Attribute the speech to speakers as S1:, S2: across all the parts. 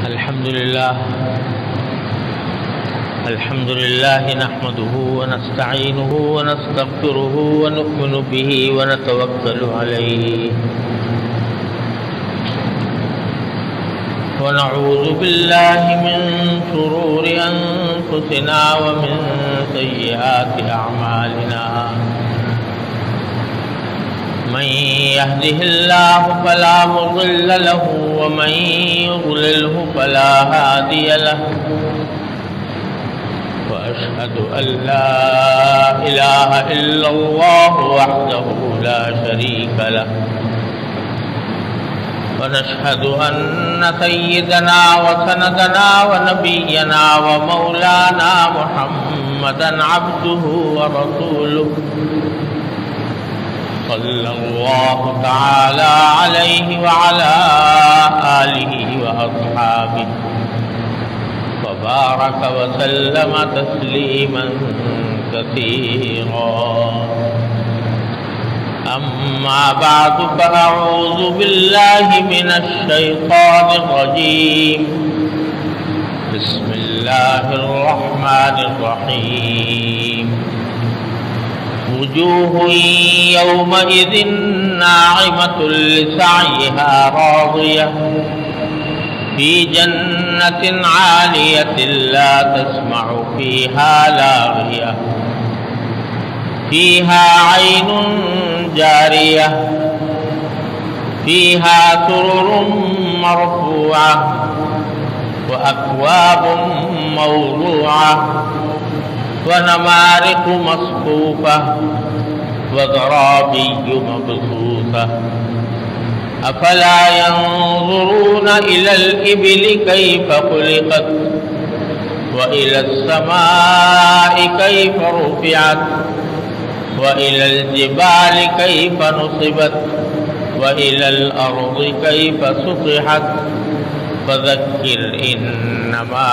S1: الحمد لله نحمده ونستعينه ونستغفره ونؤمن به ونتوكل عليه ونعوذ بالله من شرور أنفسنا ومن سيئات أعمالنا من يهده الله فلا مضل له ومن يضلله فلا هادي له وأشهد أن لا إله إلا الله وحده لا شريك له ونشهد أن سيدنا وسندنا ونبينا ومولانا محمدا عبده ورسوله صلى الله تعالى عليه وعلى آله وأصحابه وبارك وسلم تسليما كثيرا أما بعد فأعوذ بالله من الشيطان الرجيم بسم الله الرحمن الرحيم وجوه يومئذ ناعمة لسعيها راضية في جنة عالية لا تسمع فيها لاغية فيها عين جارية فيها سرر مرفوعة وأكواب موضوعة ونمارق مصفوفة وزرابي مبثوثة أفلا ينظرون إلى الإبل كيف خلقت وإلى السماء كيف رفعت وإلى الجبال كيف نصبت وإلى الأرض كيف سطحت فذكر إنما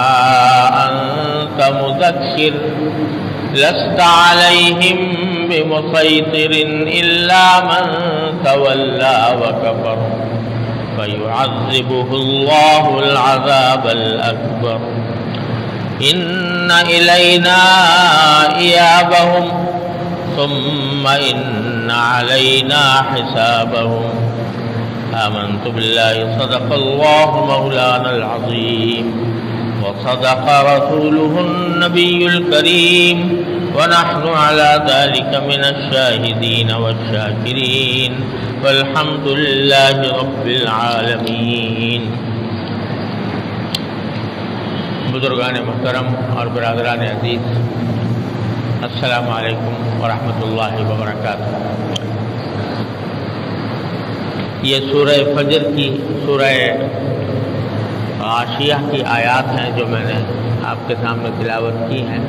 S1: أنت مذكر لست عليهم بمسيطر إلا من تولى وكفر فيعذبه الله العذاب الأكبر إن إلينا إيابهم ثم إن علينا حسابهم آمنت بالله صدق الله مولانا العظيم وصدق رسوله النبي الكريم ونحن على ذلك من الشاهدين والشاكرين والحمد لله رب العالمين. بزرگان محترم اور برادران عزیز، السلام علیکم ورحمۃ اللہ وبرکاتہ. یہ سورہ فجر کی سورہ غاشیہ کی آیات ہیں جو میں نے آپ کے سامنے تلاوت کی ہیں.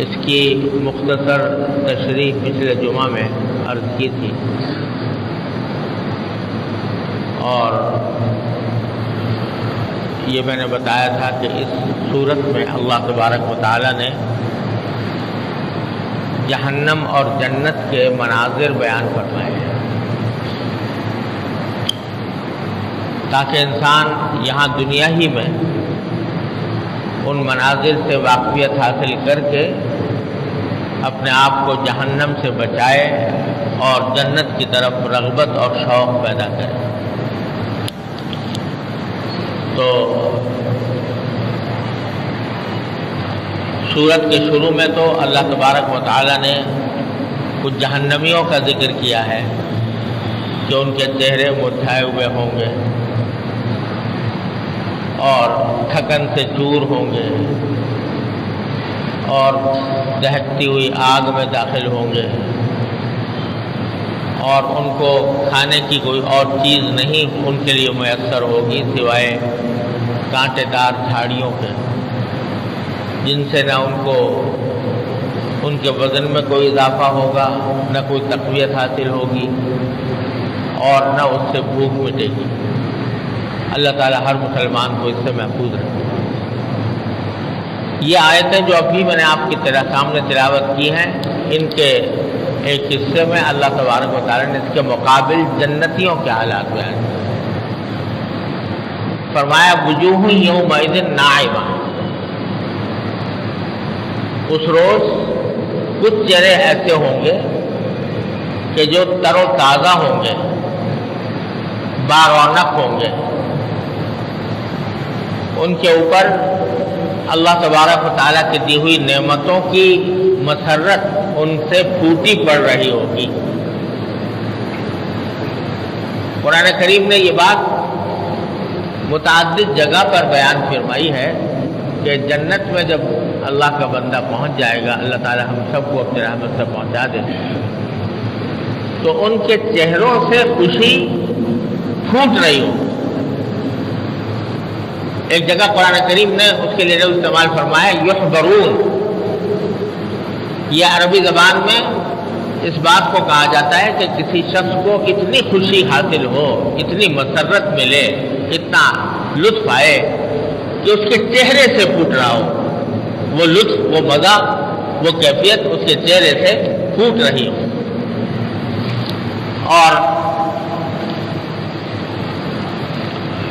S1: اس کی مختصر تشریح پچھلے جمعہ میں عرض کی تھی، اور یہ میں نے بتایا تھا کہ اس صورت میں اللہ تبارک و تعالی نے جہنم اور جنت کے مناظر بیان فرمائے ہیں تاکہ انسان یہاں دنیا ہی میں ان مناظر سے واقفیت حاصل کر کے اپنے آپ کو جہنم سے بچائے اور جنت کی طرف رغبت اور شوق پیدا کرے. تو سورت کے شروع میں تو اللہ تبارک و تعالی نے کچھ جہنمیوں کا ذکر کیا ہے کہ ان کے چہرے مرجھائے ہوئے ہوں گے اور تھکن سے چور ہوں گے اور دہکتی ہوئی آگ میں داخل ہوں گے اور ان کو کھانے کی کوئی اور چیز نہیں ان کے لیے میسر ہوگی سوائے کانٹے دار جھاڑیوں کے، جن سے نہ ان کو ان کے وزن میں کوئی اضافہ ہوگا، نہ کوئی تقویت حاصل ہوگی اور نہ اس سے بھوک مٹے گی. اللہ تعالیٰ ہر مسلمان کو اس سے محفوظ رکھے. یہ آیتیں جو ابھی میں نے آپ کی سامنے تلاوت کی ہیں، ان کے ایک حصے میں اللہ تبارک و تعالیٰ نے اس کے مقابل جنتیوں کے حالات بیان کیے. فرمایا وجوہ یومئذ ناعمہ، اس روز کچھ چہرے ایسے ہوں گے کہ جو تر و تازہ ہوں گے، بارونق ہوں گے، ان کے اوپر اللہ تبارک و تعالیٰ کی دی ہوئی نعمتوں کی مسرت ان سے پھوٹی پڑ رہی ہوگی۔ قرآن کریم نے یہ بات متعدد جگہ پر بیان فرمائی ہے کہ جنت میں جب اللہ کا بندہ پہنچ جائے گا، اللہ تعالیٰ ہم سب کو اپنی رحمت سے پہنچا دے، تو ان کے چہروں سے خوشی پھوٹ رہی ہو۔ ایک جگہ قرآن کریم نے اس کے لیے استعمال فرمایا یحبرون، یہ عربی زبان میں اس بات کو کہا جاتا ہے کہ کسی شخص کو اتنی خوشی حاصل ہو، اتنی مسرت ملے، اتنا لطف آئے کہ اس کے چہرے سے پھوٹ رہا ہو، وہ لطف، وہ مزہ، وہ کیفیت اس کے چہرے سے پھوٹ رہی ہو۔ اور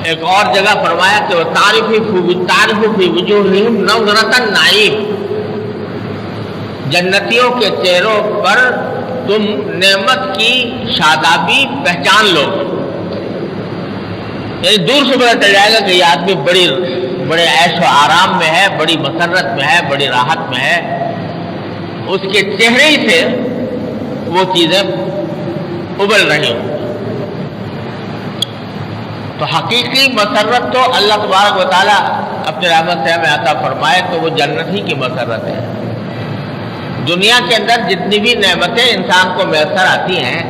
S1: ایک اور جگہ فرمایا کہ تعریف فی وجوہہم نظرۃ النعیم، جنتیوں کے چہروں پر تم نعمت کی شادابی پہچان لو، یعنی دور سے پتہ چل جائے گا کہ یہ آدمی بڑے عیش و آرام میں ہے، بڑی مسرت میں ہے، بڑی راحت میں ہے، اس کے چہرے ہی سے وہ چیزیں ابل رہی ہوں۔ تو حقیقی مسرت تو اللہ تبارک و تعالیٰ اپنے رحمت سے ہمیں عطا فرمائے تو وہ جنت ہی کی مسرت ہے۔ دنیا کے اندر جتنی بھی نعمتیں انسان کو میسر آتی ہیں،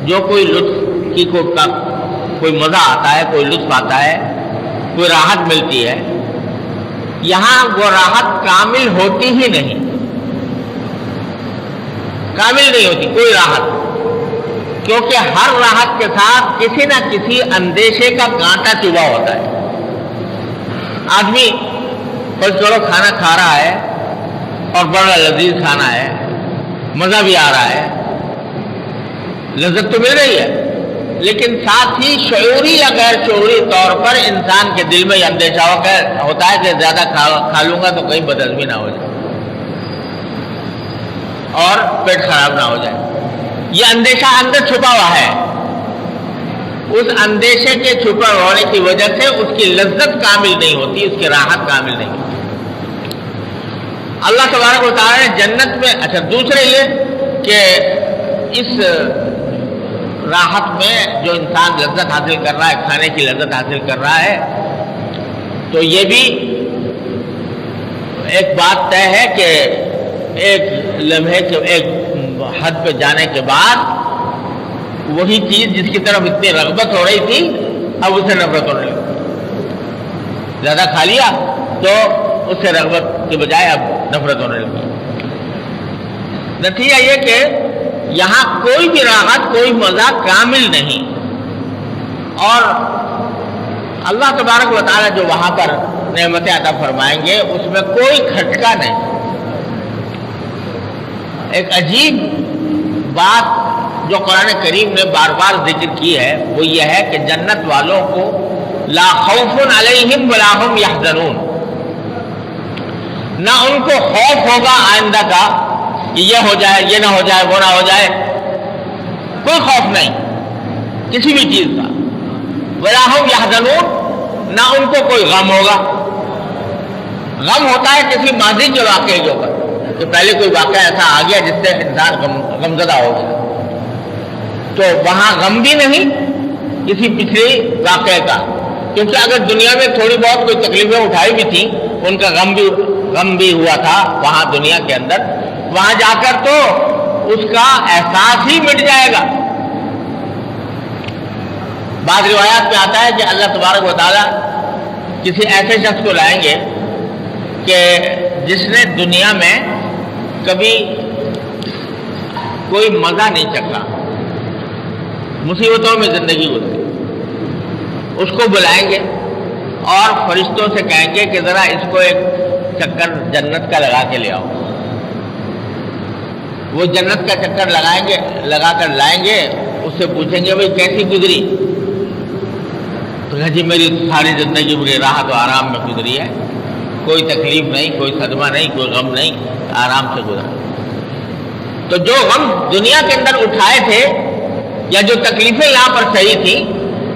S1: جو کوئی لطف کی کوئی مزہ آتا ہے، کوئی لطف آتا ہے، کوئی راحت ملتی ہے، یہاں وہ راحت کامل ہوتی ہی نہیں، کامل نہیں ہوتی کوئی راحت، کیونکہ ہر راحت کے ساتھ کسی نہ کسی اندیشے کا کانٹا چبھا ہوتا ہے۔ آدمی فرض کرو کھانا کھا رہا ہے اور بڑا لذیذ کھانا ہے، مزہ بھی آ رہا ہے، لذت تو مل رہی ہے، لیکن ساتھ ہی شعوری یا غیر شعوری طور پر انسان کے دل میں یہ اندیشہ ہوتا ہے کہ زیادہ کھا لوں گا تو کہیں بدہضمی نہ ہو جائے اور پیٹ خراب نہ ہو جائے۔ یہ اندیشہ اندر چھپا ہوا ہے، اس اندیشے کے چھپا ہونے کی وجہ سے اس کی لذت کامل نہیں ہوتی، اس کی راحت کامل نہیں ہوتی۔ اللہ تبارک و تعالیٰ نے جنت میں دوسرے یہ کہ اس راحت میں جو انسان لذت حاصل کر رہا ہے، کھانے کی لذت حاصل کر رہا ہے، تو یہ بھی ایک بات طے ہے کہ ایک لمحے کے ایک حد پہ جانے کے بعد وہی چیز جس کی طرف اتنی رغبت ہو رہی تھی اب اسے نفرت ہونے لگی، زیادہ کھا لیا تو اس سے رغبت کے بجائے اب نفرت ہونے لگی۔ نتیجہ یہ کہ یہاں کوئی بھی راحت، کوئی مزہ کامل نہیں، اور اللہ تبارک و تعالیٰ جو وہاں پر نعمتیں عطا فرمائیں گے اس میں کوئی کھٹکا نہیں۔ ایک عجیب بات جو قرآن کریم نے بار بار ذکر کی ہے وہ یہ ہے کہ جنت والوں کو لا خوف علیہم ولا ہم یحزنون، نہ ان کو خوف ہوگا آئندہ کا کہ یہ ہو جائے، یہ نہ ہو جائے، وہ نہ ہو جائے، کوئی خوف نہیں کسی بھی چیز کا، ولا ہم یحزنون، نہ ان کو کوئی غم ہوگا۔ غم ہوتا ہے کسی ماضی کے واقعے کے اوپر کہ پہلے کوئی واقعہ ایسا آ گیا جس سے انسان غمزدہ ہو گیا، تو وہاں غم بھی نہیں کسی پچھلے واقعے کا، کیونکہ اگر دنیا میں تھوڑی بہت کوئی تکلیفیں اٹھائی بھی تھیں ان کا غم بھی ہوا تھا وہاں دنیا کے اندر، وہاں جا کر تو اس کا احساس ہی مٹ جائے گا۔ بعض روایات میں آتا ہے کہ اللہ تبارک و تعالیٰ کسی ایسے شخص کو لائیں گے کہ جس نے دنیا میں کبھی کوئی مزہ نہیں چکھا، مصیبتوں میں زندگی گزری، اس کو بلائیں گے اور فرشتوں سے کہیں گے کہ ذرا اس کو ایک چکر جنت کا لگا کے لے آؤ۔ وہ جنت کا چکر لگا کر لائیں گے، اس سے پوچھیں گے بھائی کیسی گزری، تو جی میری ساری زندگی بری راحت و آرام میں گزری ہے، کوئی تکلیف نہیں، کوئی صدمہ نہیں، کوئی غم نہیں، آرام سے گزرا۔ تو جو غم دنیا کے اندر اٹھائے تھے یا جو تکلیفیں یہاں پر صحیح تھیں،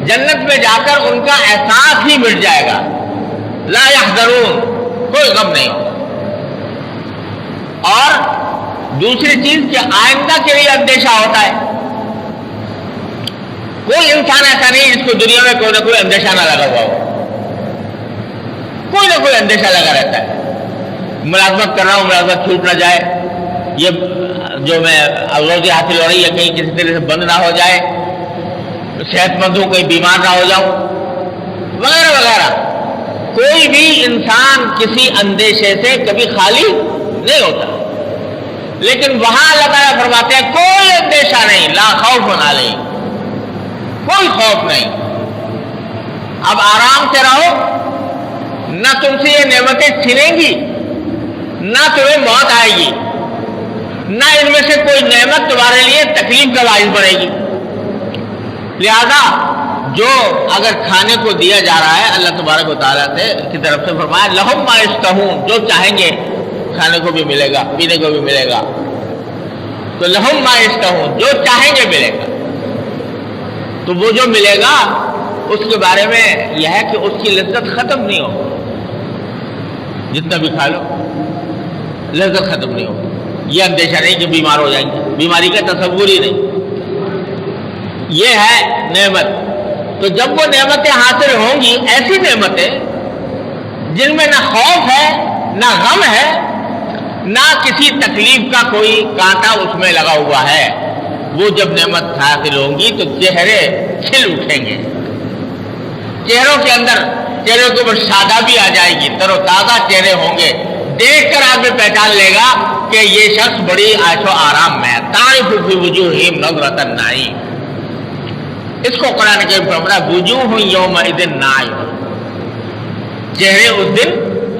S1: جنت میں جا کر ان کا احساس ہی مٹ جائے گا، لا یحزنون، کوئی غم نہیں ہوگا۔ اور دوسری چیز کہ آئندہ کے لیے اندیشہ ہوتا ہے۔ کوئی انسان ایسا نہیں جس کو دنیا میں کوئی نہ کوئی اندیشہ نہ لگا ہوا ہو، کوئی نہ کوئی اندیشہ لگا رہتا ہے۔ ملازمت کر رہا ہوں، ملازمت چھوٹ نہ جائے، یہ جو میں روزی حاصل ہو رہی ہے کہیں کسی طرح سے بند نہ ہو جائے، صحت مند ہوں کہیں بیمار نہ ہو جاؤں، وغیرہ وغیرہ۔ کوئی بھی انسان کسی اندیشے سے کبھی خالی نہیں ہوتا، لیکن وہاں اللہ تعالیٰ فرماتے ہیں کوئی اندیشہ نہیں، لا خوف علیہم، کوئی خوف نہیں۔ اب آرام سے رہو، نہ تم سے یہ نعمتیں چھنیں گی، نہ تمہیں موت آئے گی، نہ ان میں سے کوئی نعمت تمہارے لیے تکلیف کا باعث بنے گی۔ لہذا جو اگر کھانے کو دیا جا رہا ہے اللہ تبارک و تعالیٰ سے کی طرف سے فرمایا لہم ما یشتہون، جو چاہیں گے کھانے کو بھی ملے گا، پینے کو بھی ملے گا۔ تو لہم ما یشتہون، جو چاہیں گے ملے گا۔ تو وہ جو ملے گا اس کے بارے میں یہ ہے کہ اس کی لذت ختم نہیں ہو، جتنا بھی کھا لو لذت ختم نہیں ہو۔ یہ اندیشہ نہیں کہ بیمار ہو جائیں گے، بیماری کا تصور ہی نہیں، یہ ہے نعمت۔ تو جب وہ نعمتیں حاصل ہوں گی، ایسی نعمتیں جن میں نہ خوف ہے، نہ غم ہے، نہ کسی تکلیف کا کوئی کانٹا اس میں لگا ہوا ہے، وہ جب نعمت حاصل ہوں گی تو چہرے کھل اٹھیں گے، چہروں کے اندر، چہروں کے اوپر شادابی آ جائے گی، تر و تازہ چہرے ہوں گے، دیکھ کر آدمی پہچان لے گا کہ یہ شخص بڑی عیش و آرام میں ہے۔ تعرف فی وجوہہم نضرۃ النعیم، اس کو قرآن کے فرمایا وجوہ یومئذ ناعمہ، چہرے اس دن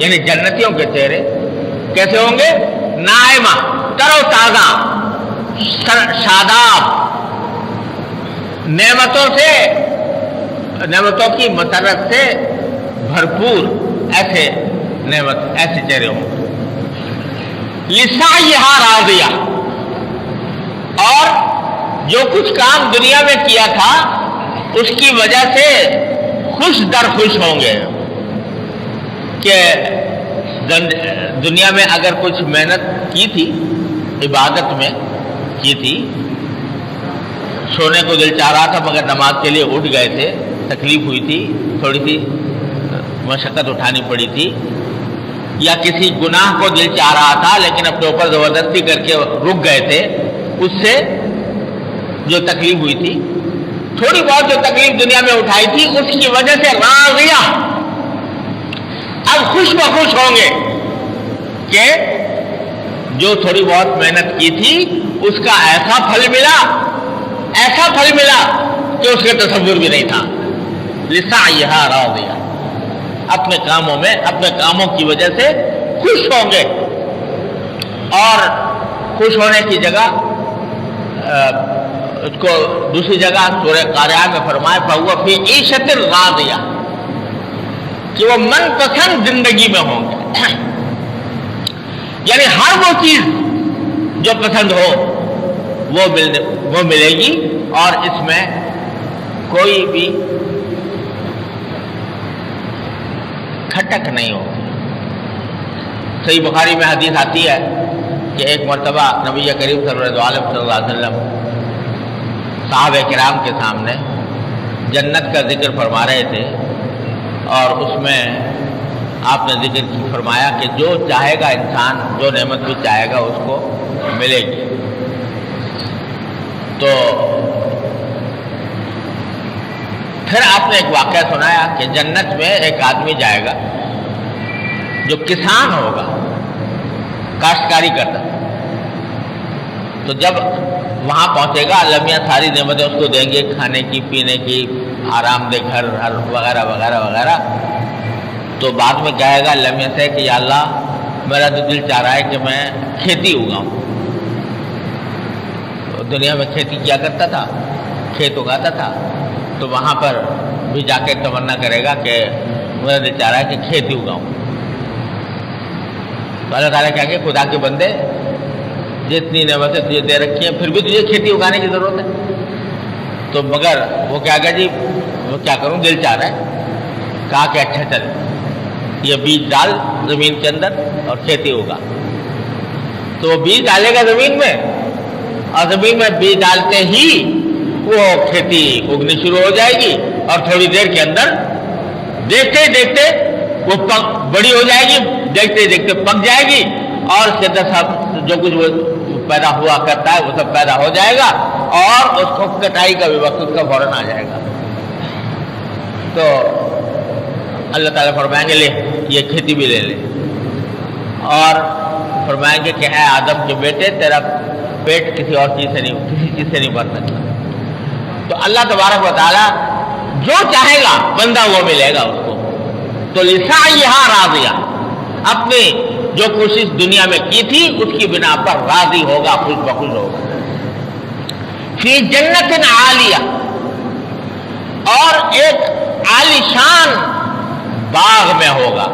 S1: یعنی جنتیوں کے چہرے کیسے ہوں گے؟ ناعمہ، تر و تازہ، شاداب، نعمتوں کی مسرت سے بھرپور، ایسے نعمت، ایسے چہرے ہوں گے۔ لسعیہا راضیہ، اور جو کچھ کام دنیا میں کیا تھا اس کی وجہ سے خوش در خوش ہوں گے کہ دنیا میں اگر کچھ محنت کی تھی، عبادت میں کی تھی، سونے کو دل چاہ رہا تھا مگر نماز کے لیے اٹھ گئے تھے، تکلیف ہوئی تھی، تھوڑی سی مشقت اٹھانی پڑی تھی، یا کسی گناہ کو دل چاہ رہا تھا لیکن اپنے اوپر زبردستی کر کے رک گئے تھے، اس سے جو تکلیف ہوئی تھی، تھوڑی بہت جو تکلیف دنیا میں اٹھائی تھی، اس کی وجہ سے راضیہ، اب خوش بخوش ہوں گے کہ جو تھوڑی بہت محنت کی تھی اس کا ایسا پھل ملا کہ اس کا تصور بھی نہیں تھا۔ لسعیہا راضیہ، اپنے کاموں میں، اپنے کاموں کی وجہ سے خوش ہوں گے۔ اور خوش ہونے کی جگہ اس کو دوسری جگہ سورہ قاریہ میں فرمائے فَهُوَ فِي عِیشَةٍ رَاضِیَةٍ، کہ وہ من پسند زندگی میں ہوں گے، یعنی ہر وہ چیز جو پسند ہو وہ ملے گی، اور اس میں کوئی بھی کھٹک نہیں ہوگی۔ صحیح بخاری میں حدیث آتی ہے کہ ایک مرتبہ نبی کریم صلی اللہ علیہ وسلم صحابہ کرام کے سامنے جنت کا ذکر فرما رہے تھے، اور اس میں آپ نے ذکر فرمایا کہ جو چاہے گا انسان، جو نعمت بھی چاہے گا اس کو ملے گی۔ تو پھر آپ نے ایک واقعہ سنایا کہ جنت میں ایک آدمی جائے گا جو کسان ہوگا، کاشتکاری کرتا، تو جب وہاں پہنچے گا اللہ میاں ساری نعمتیں اس کو دیں گے، کھانے کی، پینے کی، آرام دہ گھر وغیرہ وغیرہ وغیرہ، تو بعد میں کہے گا اللہ میاں سے کہ یا اللہ میرا تو دل چاہ رہا ہے کہ میں کھیتی اگاؤں۔ دنیا میں کھیتی کیا کرتا تھا، کھیت اگاتا تھا، تو وہاں پر بھی جا کے تمنا کرے گا کہ میرا دل چاہ رہا ہے کہ کھیتی اگاؤں. تو اللہ تعالیٰ کہیں گے خدا کے بندے جتنی نعمتیں تجھے دے رکھی ہیں پھر بھی تجھے کھیتی اگانے کی ضرورت ہے. تو مگر وہ کیا کہا جی وہ کیا کروں دل چاہ رہا ہے. کہا کہ اچھا چل یہ بیج ڈال زمین کے اندر اور کھیتی ہوگا. تو وہ بیج ڈالے گا زمین میں اور زمین میں بیج ڈالتے ہی وہ کھیتی اگنی شروع ہو جائے گی اور تھوڑی دیر کے اندر دیکھتے دیکھتے وہ بڑی ہو جائے گی, دیکھتے دیکھتے پک جائے گی اور اس کے اندر سب جو کچھ وہ پیدا ہوا کرتا ہے وہ سب پیدا ہو جائے گا اور اس کو کٹائی کا بھی وقت اس کا فوراً آ جائے گا. تو اللہ تعالیٰ فرمائیں گے لے یہ کھیتی بھی لے لے اور فرمائیں گے کہ اے آدم کے بیٹے تیرا پیٹ کسی اور چیز سے نہیں کسی چیز سے نہیں بھر سکتا. تو اللہ تبارک و تعالیٰ جو چاہے گا بندہ وہ ملے گا اس کو. تو لسعیہا راضیہ اپنی جو کوشش دنیا میں کی تھی اس کی بنا پر راضی ہوگا, خوش بخوش ہوگا. فی جنت عالیہ اور ایک عالیشان باغ میں ہوگا.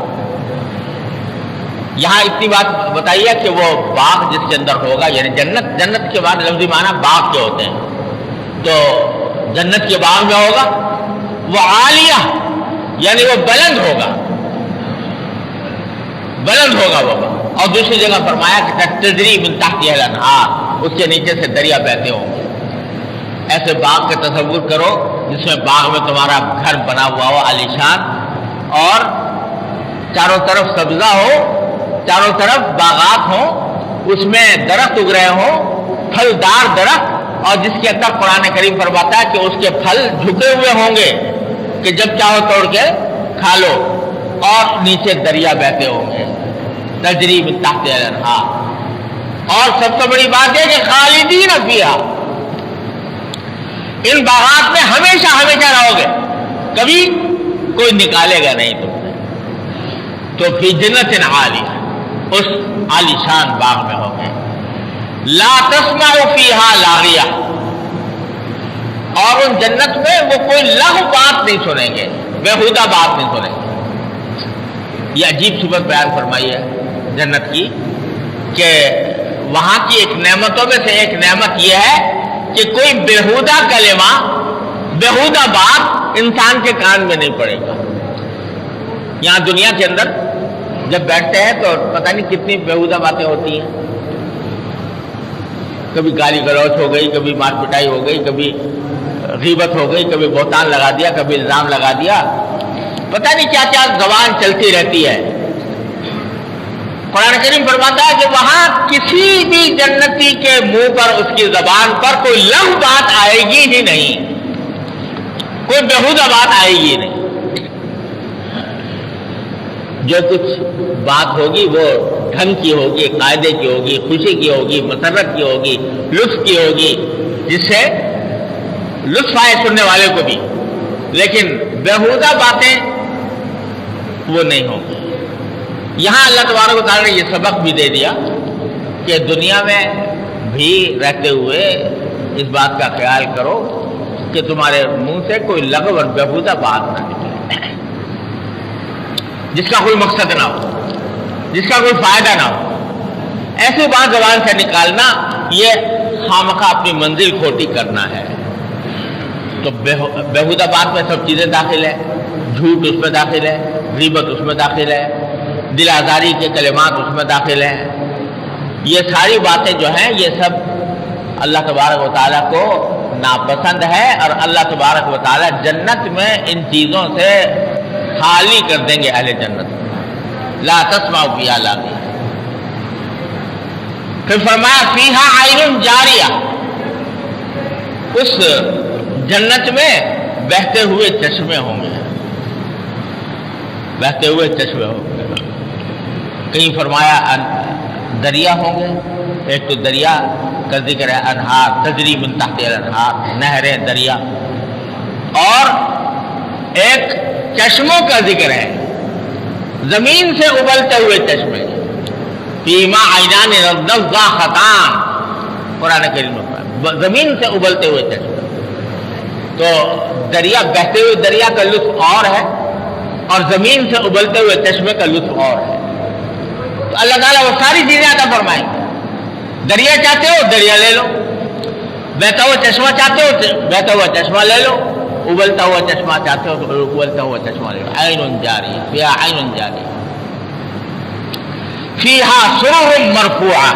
S1: یہاں اتنی بات بتائیے کہ وہ باغ جس کے اندر ہوگا یعنی جنت کے بعد لفظی معنی باغ کے ہوتے ہیں. تو جنت کے باغ میں ہوگا وہ عالیہ یعنی وہ بلند ہوگا وہ باغ. اور دوسری جگہ فرمایا کہ تجری من تحتہا الانہار اس کے نیچے سے دریا بہتے ہوں گے. ایسے باغ کا تصور کرو جس میں باغ میں تمہارا گھر بنا ہوا ہو عالیشان اور چاروں طرف سبزہ ہو, چاروں طرف باغات ہوں, اس میں درخت اگ رہے ہوں پھلدار درخت اور جس کے اندر قرآن کریم فرماتا ہے کہ اس کے پھل جھکے ہوئے ہوں گے کہ جب چاہو توڑ کے کھا لو اور نیچے دریا بہتے ہوں گے تجری من تحتہا الانہار. اور سب سے بڑی بات ہے کہ خالدین فیہا ان باغات میں ہمیشہ ہمیشہ رہو گے, کبھی کوئی نکالے گا نہیں تم سے. تو فی جنت عالیہ اس عالیشان باغ میں ہو گئے. لا تسمع فیہا لاغیہ اور ان جنت میں وہ کوئی لغو بات نہیں سنیں گے, بیہودہ بات نہیں سنیں گے. یہ عجیب صفت بیان فرمائی ہے جنت کی کہ وہاں کی ایک نعمتوں میں سے ایک نعمت یہ ہے کہ کوئی بیہودہ کلمہ بیہودہ بات انسان کے کان میں نہیں پڑے گا. یہاں دنیا کے اندر جب بیٹھتے ہیں تو پتہ نہیں کتنی بیہودہ باتیں ہوتی ہیں. کبھی گالی گلوچ ہو گئی, کبھی مار پٹائی ہو گئی, کبھی غیبت ہو گئی, کبھی بہتان لگا دیا, کبھی الزام لگا دیا, پتہ نہیں کیا کیا زبان چلتی رہتی ہے. قرآن کریم فرماتا ہے کہ وہاں کسی بھی جنتی کے منہ پر اس کی زبان پر کوئی لغو بات آئے گی ہی نہیں, کوئی بیہودہ بات آئے گی نہیں. جو کچھ بات ہوگی وہ ڈھنگ کی ہوگی, قاعدے کی ہوگی, خوشی کی ہوگی, مسرت کی ہوگی, لطف کی ہوگی, جس سے لطف آئے سننے والے کو بھی. لیکن بیہودہ باتیں وہ نہیں ہوگی. یہاں اللہ تبارک و تعالیٰ نے یہ سبق بھی دے دیا کہ دنیا میں بھی رہتے ہوئے اس بات کا خیال کرو کہ تمہارے منہ سے کوئی لغو اور بیہودہ بات نہ نکلے, جس کا کوئی مقصد نہ ہو, جس کا کوئی فائدہ نہ ہو. ایسی بات زبان سے نکالنا یہ خامخواہ اپنی منزل کھوٹی کرنا ہے. تو بیہودہ بات میں سب چیزیں داخل ہے, جھوٹ اس میں داخل ہے, غیبت اس میں داخل ہے, دل آزاری کے کلمات اس میں داخل ہیں. یہ ساری باتیں جو ہیں یہ سب اللہ تبارک و تعالیٰ کو ناپسند ہے اور اللہ تبارک و تعالیٰ جنت میں ان چیزوں سے خالی کر دیں گے اہل جنت. لا تسمع فیہا لاغیہ. پھر فرمایا فیہا عین جاریہ, اس جنت میں بہتے ہوئے چشمے ہوں گے, بہتے ہوئے چشمے ہوں گے. کہیں فرمایا دریا ہوں گے, ایک تو دریا کا ذکر ہے انہار, تجری من تحتہا الانہار, نہریں دریا, اور ایک چشموں کا ذکر ہے, زمین سے ابلتے ہوئے چشمے. فیما عینان نضاختان قرآن کریم میں زمین سے ابلتے ہوئے چشمے. تو دریا، بہتے ہوئے دریا کا لطف اور ہے اور زمین سے ابلتے ہوئے چشمے کا لطف اور ہے. تو اللہ تعالیٰ وہ ساری چیزیں عطا فرمائیں گے. دریا چاہتے ہو دریا لے لو، بہتا ہوا چشمہ چاہتے ہو بہتا ہوا چشمہ لے لو، ابلتا ہوا چشمہ چاہتے ہو تو ابلتا ہوا چشمہ لے لو. عین جاری فیہا عین جاری فیہا سرر مرفوعہ،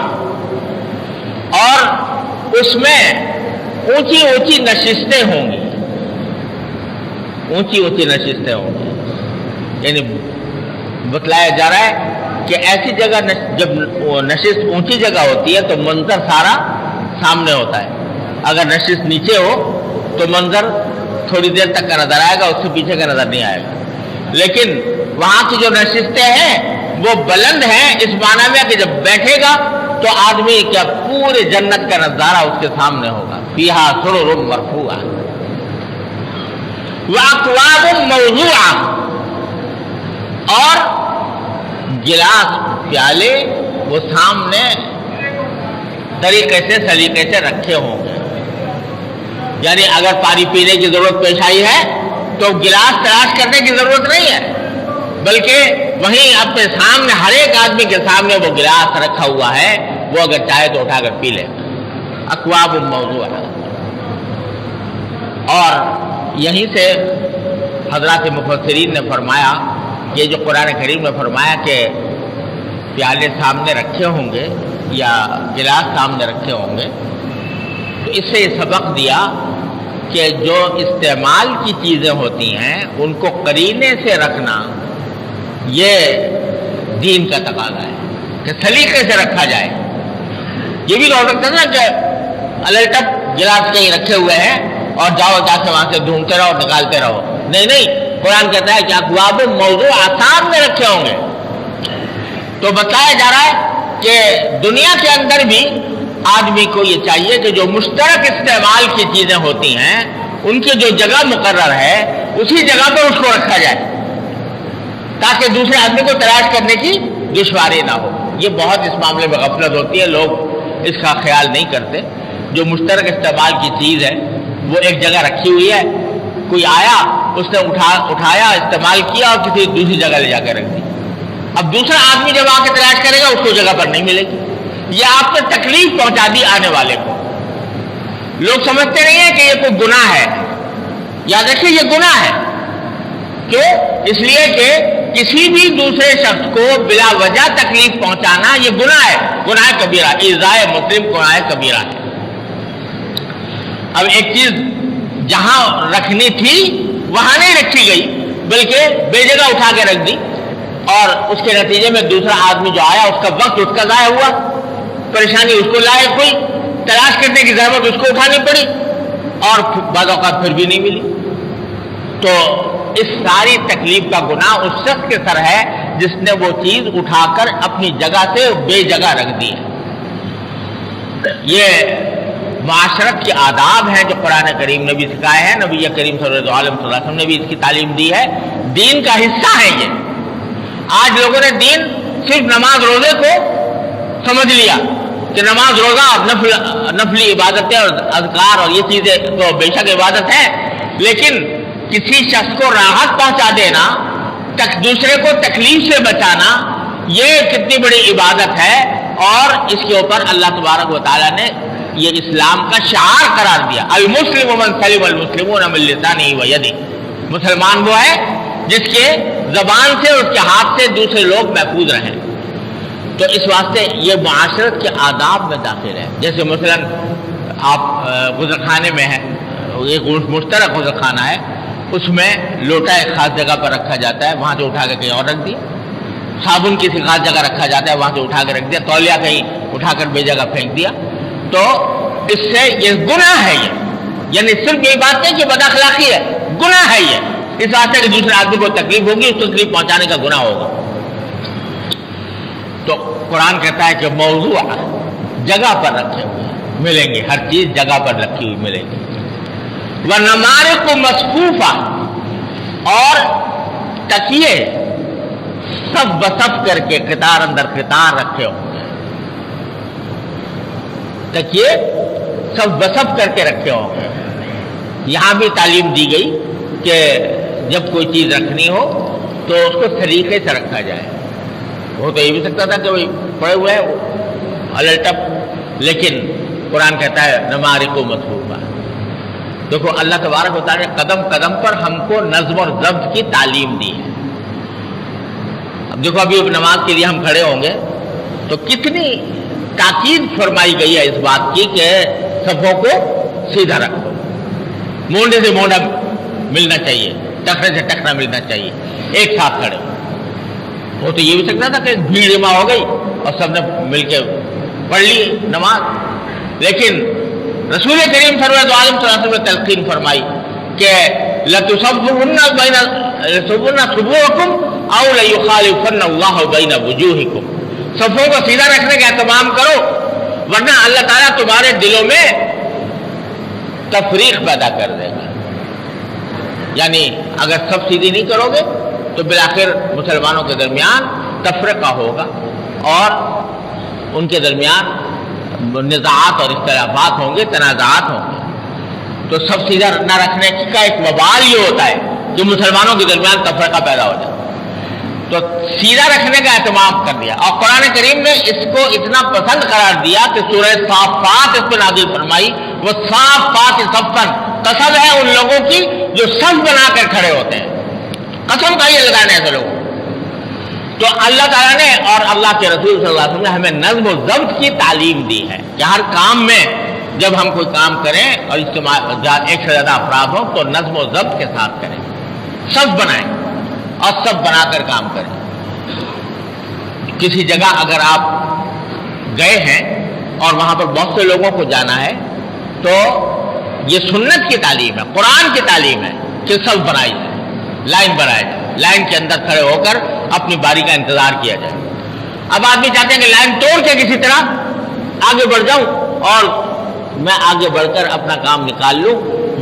S1: اور اس میں اونچی اونچی نشستیں ہوں گی، اونچی اونچی نشستیں ہوں گی. یعنی بتلایا جا رہا ہے کہ ایسی جگہ جب نشست اونچی جگہ ہوتی ہے تو منظر سارا سامنے ہوتا ہے. اگر نشست نیچے ہو تو منظر تھوڑی دیر تک کا نظر آئے گا، اس سے پیچھے کا نظر نہیں آئے گا. لیکن وہاں کی جو نشستیں ہیں وہ بلند ہیں، اس معنی میں کہ جب بیٹھے گا تو آدمی کیا پورے جنت کا نظارہ اس کے سامنے ہوگا. فیہا سرر مرفوعہ واکواب موضوعہ، اور گلاس پیالے وہ سامنے طریقے سے سلیقے سے رکھے ہوں گے. یعنی اگر پانی پینے کی ضرورت پیش آئی ہے تو گلاس تلاش کرنے کی ضرورت نہیں ہے، بلکہ وہیں اپنے سامنے ہر ایک آدمی کے سامنے وہ گلاس رکھا ہوا ہے، وہ اگر چاہے تو اٹھا کر پی لے. اکواب موضوعہ. اور یہیں سے حضرات مفسرین نے فرمایا، یہ جو قرآن کریم میں فرمایا کہ پیالے سامنے رکھے ہوں گے یا گلاس سامنے رکھے ہوں گے، تو اس سے یہ سبق دیا کہ جو استعمال کی چیزیں ہوتی ہیں ان کو قرینے سے رکھنا یہ دین کا تقاضا ہے کہ سلیقے سے رکھا جائے. یہ بھی تو ہو سکتا ہے نا کہ الٹپ گلاس کہیں رکھے ہوئے ہیں اور جاؤ جا کے وہاں سے ڈھونڈتے رہو نکالتے رہو. نہیں، قرآن کہتا ہے کہ اکواب موضوع آسان میں رکھے ہوں گے. تو بتایا جا رہا ہے کہ دنیا کے اندر بھی آدمی کو یہ چاہیے کہ جو مشترک استعمال کی چیزیں ہوتی ہیں ان کی جو جگہ مقرر ہے اسی جگہ پر اس کو رکھا جائے تاکہ دوسرے آدمی کو تلاش کرنے کی دشواری نہ ہو. یہ بہت اس معاملے میں غفلت ہوتی ہے، لوگ اس کا خیال نہیں کرتے. جو مشترک استعمال کی چیز ہے وہ ایک جگہ رکھی ہوئی ہے، کوئی آیا اس نے اٹھایا استعمال کیا اور کسی دوسری جگہ لے جا کے رکھ دی. اب دوسرا آدمی جب آ کے تلاش کرے گا اس کو جگہ پر نہیں ملے گی. یہ آپ نے تکلیف پہنچا دی آنے والے کو. لوگ سمجھتے نہیں ہیں کہ یہ کوئی گناہ ہے. یاد رکھیے یہ گناہ ہے. کیوں؟ اس لیے کہ کسی بھی دوسرے شخص کو بلا وجہ تکلیف پہنچانا یہ گناہ ہے، گناہ کبیرہ. ایذائے مسلم گناہ کبیرہ ہے. اب ایک چیز جہاں رکھنی تھی وہاں نہیں رکھی گئی بلکہ بے جگہ اٹھا کے رکھ دی، اور اس کے نتیجے میں دوسرا آدمی جو آیا اس کا وقت اس کا ضائع ہوا، پریشانی اس کو لائق ہوئی، تلاش کرنے کی ضرورت اس کو اٹھانی پڑی اور بعض اوقات پھر بھی نہیں ملی. تو اس ساری تکلیف کا گناہ اس شخص کے سر ہے جس نے وہ چیز اٹھا کر اپنی جگہ سے بے جگہ رکھ دی ہے. یہ معاشرت کے آداب ہیں جو قرآن کریم نے بھی سکھائے ہیں، نبی کریم صلی اللہ علیہ وسلم نے بھی اس کی تعلیم دی ہے. دین کا حصہ ہے یہ. آج لوگوں نے دین صرف نماز روزے کو سمجھ لیا کہ نماز روزہ نفلی عبادتیں اور اذکار اور یہ چیزیں تو بے شک عبادت ہے، لیکن کسی شخص کو راحت پہنچا دینا، دوسرے کو تکلیف سے بچانا، یہ کتنی بڑی عبادت ہے. اور اس کے اوپر اللہ تبارک و تعالیٰ نے یہ اسلام کا شعار قرار دیا. المسلم من سلم المسلمون من لسانہ و یدہ. مسلمان وہ ہے جس کے زبان سے اس کے ہاتھ سے دوسرے لوگ محفوظ رہیں. تو اس واسطے یہ معاشرت کے آداب میں داخل ہے. جیسے مثلا آپ غسل خانے میں ہیں، ایک مشترک غسل خانہ ہے، اس میں لوٹا ایک خاص جگہ پر رکھا جاتا ہے، وہاں سے اٹھا کے کہیں اور رکھ دیا. صابن کسی خاص جگہ رکھا جاتا ہے، وہاں سے اٹھا کے رکھ دیا. تولیہ کہیں اٹھا کر بے جگہ پھینک دیا. تو اس سے یہ گناہ ہے. یہ یعنی صرف یہی بات نہیں کہ بد اخلاقی ہے، گناہ ہے یہ. اس واسطے کہ دوسرے آدمی کو تکلیف ہوگی، اس کو تکلیف پہنچانے کا گناہ ہوگا. تو قرآن کہتا ہے کہ موضوع جگہ پر رکھے ہوئے ملیں گے، ہر چیز جگہ پر رکھی ہوئی ملے گی. وَنَمَارِقُ مَصْفُوفَةٌ، اور تکیے سب بسب کر کے قطار اندر قطار رکھے ہوں گے. تکیے سب بسب کر کے رکھے ہوں گے. یہاں بھی تعلیم دی گئی کہ جب کوئی چیز رکھنی ہو تو اس کو سلیقے سے رکھا جائے. وہ تو یہ بھی سکتا تھا کہ وہی پڑے ہوئے ہیں الٹپ، لیکن قرآن کہتا ہے نمارقو مطلوبہ. دیکھو اللہ تبارک و تعالیٰ نے قدم قدم پر ہم کو نظم اور ضبط کی تعلیم دی ہے. اب دیکھو ابھی نماز کے لیے ہم کھڑے ہوں گے تو کتنی تاکید فرمائی گئی ہے اس بات کی کہ صفوں کو سیدھا رکھو، مونڈے سے مونڈا ملنا چاہیے، ٹکرے سے ٹکرا ملنا چاہیے، ایک ساتھ کھڑے ہو. وہ تو یہ بھی سکتا تھا کہ بھیڑ جمع ہو گئی اور سب نے مل کے پڑھ لی نماز، لیکن رسول کریم صلی اللہ علیہ وسلم نے تلقین فرمائی کہ لَتُصَبُّهُنَّ صُبُوحَكُمْ أَوْ لَيُخَالِفَنَّ اللَّهُ بَيْنَ وُجُوهِكُمْ. صفوں کو سیدھا رکھنے کا اہتمام کرو ورنہ اللہ تعالیٰ تمہارے دلوں میں تفریق پیدا کر دے گا. یعنی اگر سب سیدھی نہیں کرو گے تو بالآخر مسلمانوں کے درمیان تفرقہ ہوگا اور ان کے درمیان نزاعات اور اختلافات ہوں گے، تنازعات ہوں گے. تو سب سیدھا نہ رکھنے کا ایک وبال یہ ہوتا ہے کہ مسلمانوں کے درمیان تفرقہ پیدا ہو جائے. تو سیدھا رکھنے کا اہتمام کر دیا اور قرآن کریم نے اس کو اتنا پسند قرار دیا کہ سورہ صافات اس پہ نازل فرمائی. وہ صافات صفن، قسم ہے ان لوگوں کی جو صف بنا کر کھڑے ہوتے ہیں. قسم کا یہ لگانے ایسے لوگوں. تو اللہ تعالیٰ نے اور اللہ کے رسول صلی اللہ علیہ وسلم نے ہمیں نظم و ضبط کی تعلیم دی ہے کہ ہر کام میں جب ہم کوئی کام کریں اور اجتماع ایک سے زیادہ افراد ہوں تو نظم و ضبط کے ساتھ کریں، صف بنائیں اور سب بنا کر کام کریں. کسی جگہ اگر آپ گئے ہیں اور وہاں پر بہت سے لوگوں کو جانا ہے تو یہ سنت کی تعلیم ہے، قرآن کی تعلیم ہے کہ صف بنائی جائے، لائن بنائی جائے، لائن کے اندر کھڑے ہو کر اپنی باری کا انتظار کیا جائے. اب آدمی چاہتے ہیں کہ لائن توڑ کے کسی طرح آگے بڑھ جاؤں اور میں آگے بڑھ کر اپنا کام نکال لوں.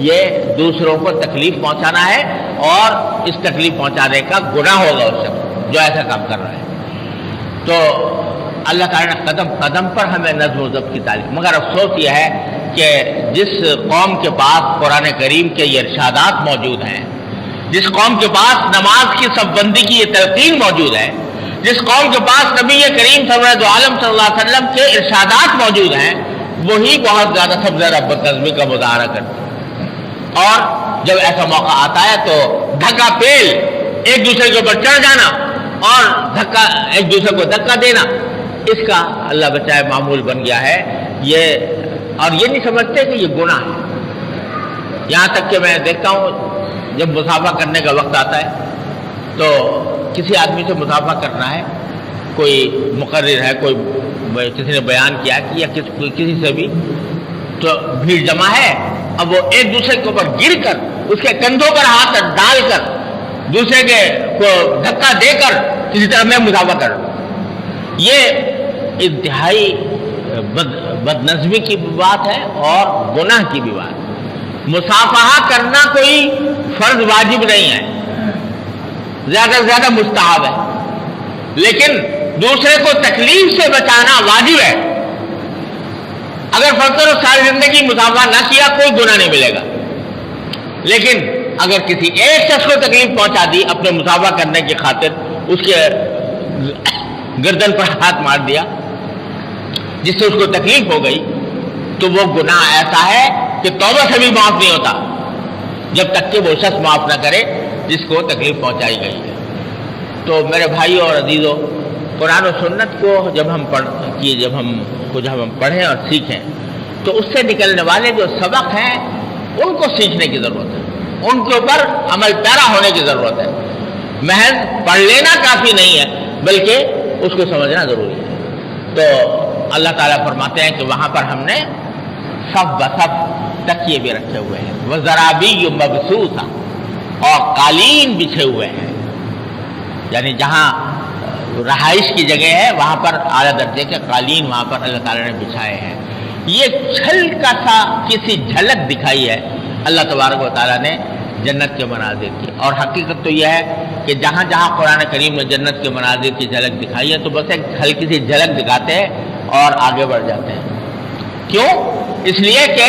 S1: یہ دوسروں کو تکلیف پہنچانا ہے اور اس تکلیف پہنچانے کا گناہ ہوگا اس شخص جو ایسا کام کر رہا ہے. تو اللہ تعالیٰ نے قدم قدم پر ہمیں نظم و ضبط کی تعلیم. مگر افسوس یہ ہے کہ جس قوم کے پاس قرآن کریم کے یہ ارشادات موجود ہیں، جس قوم کے پاس نماز کی صف بندی کی یہ تلقین موجود ہے، جس قوم کے پاس نبی کریم صلی اللہ علیہ وسلم کے ارشادات موجود ہیں، وہی بہت زیادہ سب زیادہ بدنظمی کا مظاہرہ کرتے ہیں. اور جب ایسا موقع آتا ہے تو دھکا پیل، ایک دوسرے کے اوپر چڑھ جانا اور دھکا ایک دوسرے کو دھکا دینا، اس کا اللہ بچائے معمول بن گیا ہے. اور یہ نہیں سمجھتے کہ یہ گناہ ہے. یہاں تک کہ میں دیکھتا ہوں جب مسافہ کرنے کا وقت آتا ہے تو کسی آدمی سے مسافہ کرنا ہے، کوئی مقرر ہے، کوئی کسی نے بیان کیا کہ یا کسی سے بھی تو بھیڑ جمع ہے. اب وہ ایک دوسرے کے اوپر گر کر اس کے کندھوں پر ہاتھ ڈال کر دوسرے کے کو دھکا دے کر کسی طرح میں مسافہ کر رہا ہوں. یہ انتہائی بدنظمی کی بھی بات ہے اور گناہ کی بھی بات ہے. مصافحہ کرنا کوئی فرض واجب نہیں ہے، زیادہ سے زیادہ مستحب ہے، لیکن دوسرے کو تکلیف سے بچانا واجب ہے. اگر فرض کرو ساری زندگی مصافحہ نہ کیا کوئی گناہ نہیں ملے گا، لیکن اگر کسی ایک شخص کو تکلیف پہنچا دی اپنے مصافحہ کرنے کی خاطر، اس کے گردن پر ہاتھ مار دیا جس سے اس کو تکلیف ہو گئی، تو وہ گناہ ایسا ہے کہ توبہ سے بھی معاف نہیں ہوتا جب تک کہ وہ شخص معاف نہ کرے جس کو تکلیف پہنچائی گئی ہے. تو میرے بھائیوں اور عزیزوں، قرآن و سنت کو جب ہم پڑھیں اور سیکھیں تو اس سے نکلنے والے جو سبق ہیں ان کو سیکھنے کی ضرورت ہے، ان کے اوپر عمل پیرا ہونے کی ضرورت ہے. محض پڑھ لینا کافی نہیں ہے بلکہ اس کو سمجھنا ضروری ہے. تو اللہ تعالیٰ فرماتے ہیں کہ وہاں پر ہم نے صف بصف تکیے بھی رکھے ہوئے ہیں، وزرابی مبثوثہ، اور قالین بچھے ہوئے ہیں. یعنی جہاں رہائش کی جگہ ہے وہاں پر اعلیٰ درجے کے قالین وہاں پر اللہ تعالیٰ نے بچھائے ہیں. یہ ہلکا سا کسی جھلک دکھائی ہے اللہ تبارک و تعالیٰ نے جنت کے مناظر کی. اور حقیقت تو یہ ہے کہ جہاں جہاں قرآن کریم نے جنت کے مناظر کی جھلک دکھائی ہے تو بس ایک ہلکی سی جھلک دکھاتے ہیں اور آگے بڑھ جاتے ہیں. کیوں؟ اس لیے کہ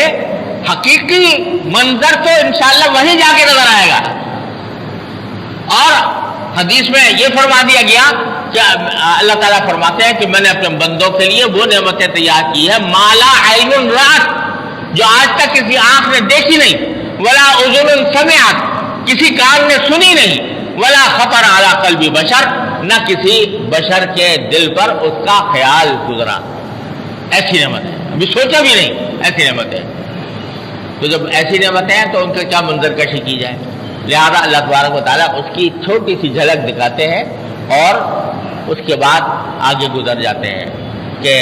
S1: حقیقی منظر تو انشاءاللہ وہیں جا کے نظر آئے گا. اور حدیث میں یہ فرما دیا گیا کہ اللہ تعالیٰ فرماتے ہیں کہ میں نے اپنے بندوں کے لیے وہ نعمتیں تیار کی ہے مالا عین رات، جو آج تک کسی آنکھ نے دیکھی نہیں، ولا اذن سمعت، کسی کان نے سنی نہیں، ولا خطر علی قلب بشر، نہ کسی بشر کے دل پر اس کا خیال گزرا. ایسی نعمت ہے، ابھی سوچا بھی نہیں، ایسی نعمت ہے. تو جب ایسی نعمتیں ہیں تو ان کا کیا منظر کشی کی جائے. لہذا اللہ تبارک و تعالیٰ اس کی چھوٹی سی جھلک دکھاتے ہیں اور اس کے بعد آگے گزر جاتے ہیں کہ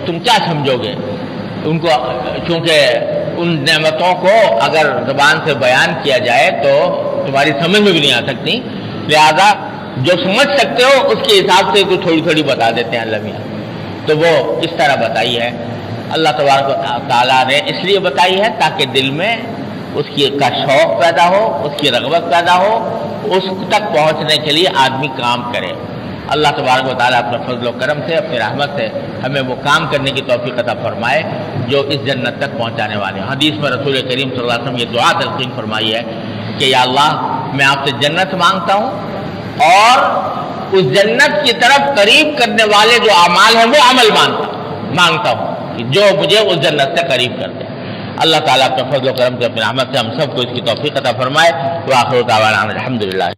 S1: تم کیا سمجھو گے ان کو، چونکہ ان نعمتوں کو اگر زبان سے بیان کیا جائے تو تمہاری سمجھ میں بھی نہیں آ سکتی. لہذا جو سمجھ سکتے ہو اس کے حساب سے تو تھوڑی تھوڑی بتا دیتے ہیں اللہ میاں. تو وہ کس طرح بتائی ہے اللہ تبارک و تعالیٰ نے اس لیے بتائی ہے تاکہ دل میں اس کی کا شوق پیدا ہو، اس کی رغبت پیدا ہو، اس تک پہنچنے کے لیے آدمی کام کرے. اللہ تبارک و تعالیٰ اپنے فضل و کرم سے، اپنی رحمت سے ہمیں وہ کام کرنے کی توفیق عطا فرمائے جو اس جنت تک پہنچانے والے ہیں. حدیث میں رسول کریم صلی اللہ علیہ وسلم یہ دعا تلقین فرمائی ہے کہ یا اللہ میں آپ سے جنت مانگتا ہوں اور اس جنت کی طرف قریب کرنے والے جو اعمال ہیں وہ عمل مانگتا ہوں کہ جو مجھے اس جنت سے قریب کر دے. اللہ تعالیٰ اپنے فضل و کرم سے، اپنی رحمت سے ہم سب کو اس کی توفیق عطا فرمائے. وآخر دعوانا الحمدللہ.